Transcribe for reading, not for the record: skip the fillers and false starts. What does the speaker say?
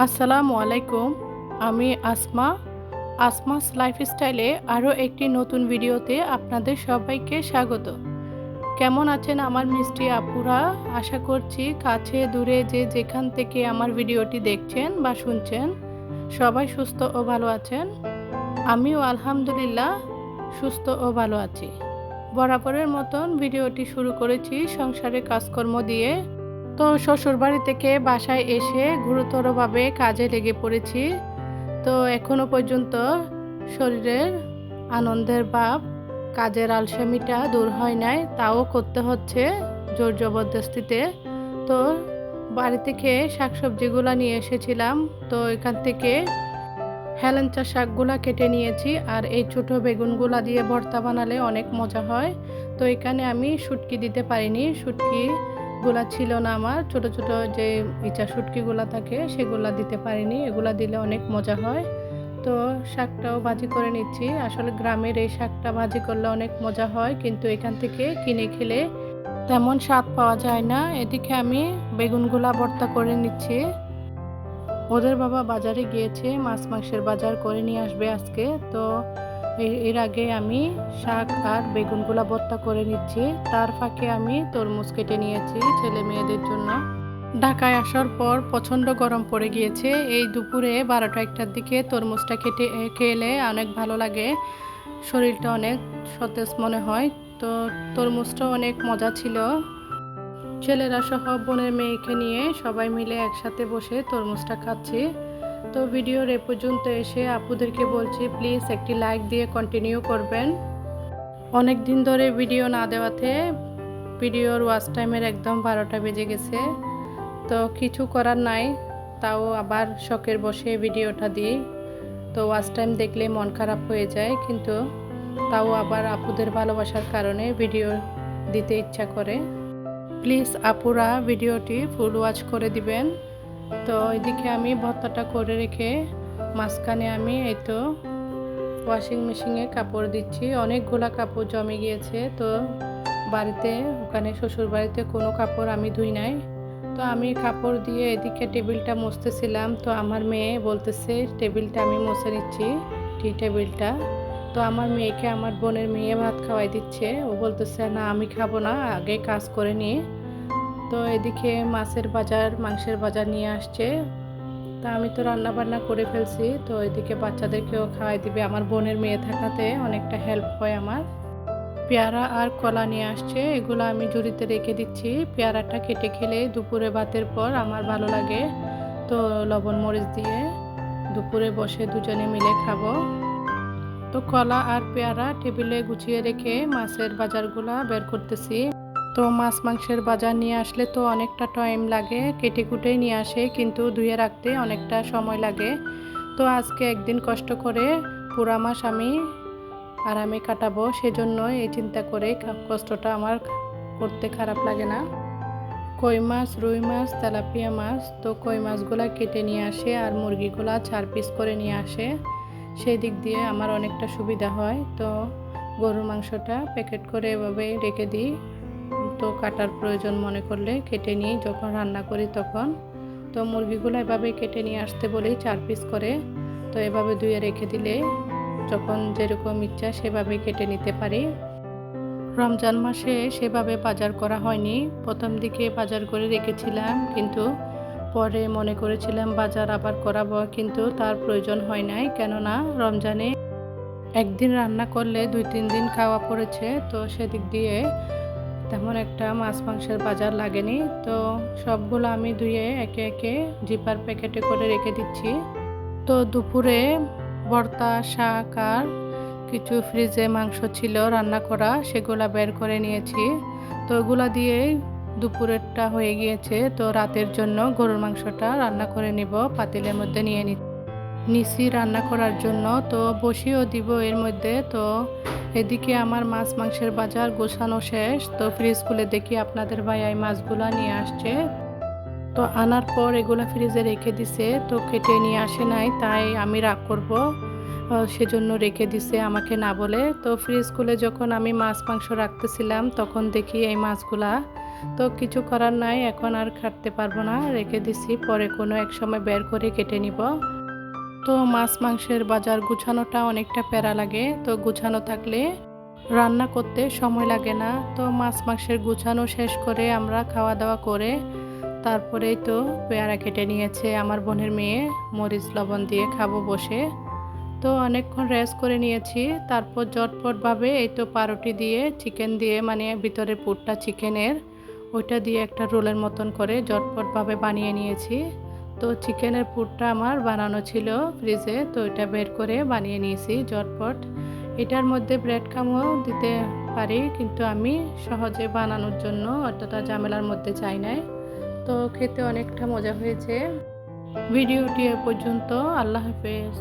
আসসালামু আলাইকুম। আমি আসমাস লাইফস্টাইলে আরও একটি নতুন ভিডিওতে আপনাদের সবাইকে স্বাগত। কেমন আছেন আমার মিষ্টি আপুরা? আশা করছি কাছে দূরে যে যেখান থেকে আমার ভিডিওটি দেখছেন বা শুনছেন সবাই সুস্থ ও ভালো আছেন। আমিও আলহামদুলিল্লাহ সুস্থ ও ভালো আছি। বরাবরের মতন ভিডিওটি শুরু করেছি সংসারের কাজকর্ম দিয়ে। তো শ্বশুরবাড়ি থেকে বাসায় এসে গুরুতরভাবে কাজে লেগে পড়েছি। তো এখনো পর্যন্ত শরীরের আনন্দের ভাব, কাজের আলসেমিটা দূর হয় নাই, তাও করতে হচ্ছে জোর জবরদস্তিতে। তো বাড়ি থেকে শাকসবজিগুলো নিয়ে এসেছিলাম, তো এখান থেকে হেলেঞ্চা শাকগুলা কেটে নিয়েছি, আর এই ছোটো বেগুনগুলা দিয়ে ভর্তা বানালে অনেক মজা হয়। তো এখানে আমি শুটকি দিতে পারিনি, শুটকিগুলা ছিল না আমার, ছোট ছোট যে ইচা শুটকিগুলা থাকে সেগুলা দিতে পারিনি, এগুলা দিলে অনেক মজা হয়। তো শাকটাও ভাজি করে নিচ্ছি। আসলে গ্রামের এই শাকটা ভাজি করলে অনেক মজা হয়, কিন্তু এখান থেকে কিনে খেলে তেমন স্বাদ পাওয়া যায় না। এদিকে আমি বেগুনগুলা ভর্তা করে নিচ্ছি। ওদের বাবা বাজারে গিয়েছে, মাছ মাংসের বাজার করে নিয়ে আসবে আজকে। তো এর আগে আমি শাক আর বেগুনগুলা ভর্তা করে নিচ্ছি। তার ফাঁকে আমি তরমুজ কেটে নিয়েছি ছেলে মেয়েদের জন্য। ঢাকায় আসার পর প্রচণ্ড গরম পড়ে গিয়েছে। এই দুপুরে 12টা-1টার দিকে তরমুজটা কেটে খেলে অনেক ভালো লাগে, শরীরটা অনেক সতেজ মনে হয়। তো তরমুজটা অনেক মজা ছিল। ছেলেরা সহ বোনের মেয়েকে নিয়ে সবাই মিলে একসাথে বসে তরমুজটা খাচ্ছি। তো ভিডিওর এ পর্যন্ত এসে আপুদেরকে বলছি প্লিজ একটি লাইক দিয়ে কন্টিনিউ করবেন। অনেক দিন ধরে ভিডিও না দেওয়াতে ভিডিওর ওয়াচ টাইমের একদম 12টা বেজে গেছে। তো কিছু করার নাই, তাও আবার শখের বসে ভিডিওটা দিই। তো ওয়াচ টাইম দেখলে মন খারাপ হয়ে যায়, কিন্তু তাও আবার আপুদের ভালোবাসার কারণে ভিডিও দিতে ইচ্ছা করে। প্লিজ আপুরা ভিডিওটি ফুল ওয়াচ করে দিবেন। তো এদিকে আমি ভর্তাটা করে রেখে মাঝখানে আমি এই তো ওয়াশিং মেশিনে কাপড় দিচ্ছি। অনেকগুলা কাপড় জমে গিয়েছে, তো বাড়িতে ওখানে শ্বশুর বাড়িতে কোনো কাপড় আমি ধুই নাই। তো আমি কাপড় দিয়ে এদিকে টেবিলটা মুছতেছিলাম, তো আমার মেয়ে বলতেছে টেবিলটা আমি মুছে নিচ্ছি, টি টেবিলটা। তো আমার মেয়েকে আমার বোনের মেয়ে ভাত খাওয়াই দিচ্ছে, ও বলতেছে না আমি খাবো না, আগে কাজ করে নিয়ে। তো এদিকে মাছের বাজার মাংসের বাজার নিয়ে আসছে। তা আমি তো রান্না বান্না করে ফেলছি, তো এদিকে বাচ্চাদেরকেও খাওয়াই দিবে। আমার বোনের মেয়ে থাকাতে অনেকটা হেল্প হয় আমার। পেয়ারা আর কলা নিয়ে আসছে, এগুলো আমি ঝুড়িতে রেখে দিচ্ছি। পেয়ারাটা কেটে খেলে দুপুরে ভাতের পর আমার ভালো লাগে। তো লবণ মরিচ দিয়ে দুপুরে বসে দুজনে মিলে খাবো। তো কলা আর পেয়ারা টেবিলে গুছিয়ে রেখে মাছের বাজারগুলা বের করতেছি। তো মাছ মাংসের বাজার নিয়ে আসলে তো অনেকটা টাইম লাগে, কেটে কুটে নিয়ে আসে, কিন্তু ধুয়ে রাখতে অনেকটা সময় লাগে। তো আজকে একদিন কষ্ট করে পুরা মাস আমি আরামে কাটাবো, সেজন্য এই চিন্তা করে কষ্টটা আমার করতে খারাপ লাগে না। কই মাছ, রুই মাছ, তেলাপিয়া মাছ, তো কই মাছগুলা কেটে নিয়ে আসে আর মুরগিগুলা 4 পিস করে নিয়ে আসে, সেই দিক দিয়ে আমার অনেকটা সুবিধা হয়। তো গরুর মাংসটা প্যাকেট করে এভাবে রেখে দিই, তো কাটার প্রয়োজন মনে করলে কেটে নিই যখন রান্না করি তখন। তো মুরগিগুলো এভাবে কেটে নিয়ে আসতে বলি 4 পিস করে, তো এভাবে ধুয়ে রেখে দিলে যখন যেরকম ইচ্ছা সেভাবে কেটে নিতে পারি। রমজান মাসে সেভাবে বাজার করা হয়নি, প্রথম দিকে বাজার করে রেখেছিলাম, কিন্তু পরে মনে করেছিলাম বাজার আবার করাবো, কিন্তু তার প্রয়োজন হয় নাই, কেননা রমজানে একদিন রান্না করলে 2-3 দিন খাওয়া পড়েছে। তো সেদিক দিয়ে তেমন একটা মাছ মাংসের বাজার লাগেনি। তো সবগুলো আমি ধুয়ে একে একে জিপার প্যাকেটে করে রেখে দিচ্ছি। তো দুপুরে ভর্তা, শাক আর কিছু ফ্রিজে মাংস ছিল রান্না করা, সেগুলা বের করে নিয়েছি। তো ওগুলা দিয়েই দুপুরেরটা হয়ে গিয়েছে। তো রাতের জন্য গরুর মাংসটা রান্না করে নিব, পাতিলের মধ্যে নিয়ে নিছি রান্না করার জন্য। তো বসিয়েও দিব এর মধ্যে। তো এদিকে আমার মাছ মাংসের বাজার গোছানো শেষ। তো ফ্রিজ খুলে দেখি আপনাদের ভাই এই মাছগুলা নিয়ে আসছে। তো আনার পর এগুলা ফ্রিজে রেখে দিছে, তো কেটে নিয়ে আসে নাই, তাই আমি রাগ করব সেজন্য রেখে দিছে আমাকে না বলে। তো ফ্রিজ খুলে যখন আমি মাছ মাংস রাখতেছিলাম তখন দেখি এই মাছগুলা তো কিছু করার নাই, এখন আর কাটতে পারবো না, রেখে দিছি, পরে কোনো এক সময় বের করে কেটে নিব। তো মাছ মাংসের বাজার গুছানোটা অনেকটা প্যারা লাগে, তো গুছানো থাকলে রান্না করতে সময় লাগে না। তো মাছ মাংসের গুছানো শেষ করে আমরা খাওয়া দাওয়া করে তারপরেই তো পেয়ারা কেটে নিয়েছে আমার বোনের মেয়ে, মরিচ লবণ দিয়ে খাবো বসে। তো অনেকক্ষণ রেস্ট করে নিয়েছি, তারপর ঝটপটভাবে এই তো পাউরুটি দিয়ে চিকেন দিয়ে, মানে ভিতরের পুরটা চিকেনের ওইটা দিয়ে একটা রোলের মতন করে ঝটপটভাবে বানিয়ে নিয়েছি। তো চিকেনের পুরটা আমার বানানো ছিল ফ্রিজে, তো এটা বের করে বানিয়ে নিয়েছি ঝটপট। এটার মধ্যে ব্রেড ক্রামও দিতে পারি, কিন্তু আমি সহজে বানানোর জন্য অতটা ঝামেলার মধ্যে চাই নাই। তো খেতে অনেকটা মজা হয়েছে। ভিডিওটি এ পর্যন্ত। আল্লাহ হাফেজ।